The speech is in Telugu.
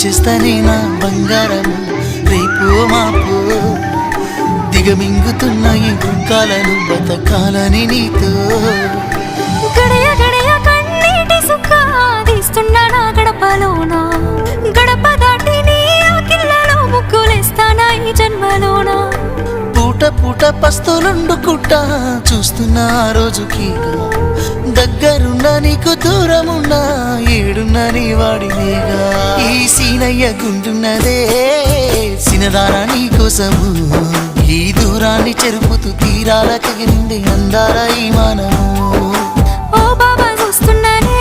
చేస్తానే నా బంగారము రేపు మాపు దిగమింగుతున్న ఈ కాలను బతకాలని నీతో గడయ గడయ కన్నీటి సుఖ తీస్తున్నా నా గడపలోనా గడప దాటి నీ ఆకిళ్ళలో ముగ్గులేస్తానా ఈ జన్మలోనా పూట పూట పస్తులుండుకుంటా చూస్తున్నా ఆ రోజుకి దగ్గరున్నా నీకు దూరమున్నా ఏడున్నా నీ వాడినేగా ఈ సీనయ్య గుంటున్నదే సినదారా నీ కోసము ఈ దూరాన్ని చెరుపుతూ తీరాల తెగినింది అందాల ఈ మానము ఓ బాబా చూస్తున్నానే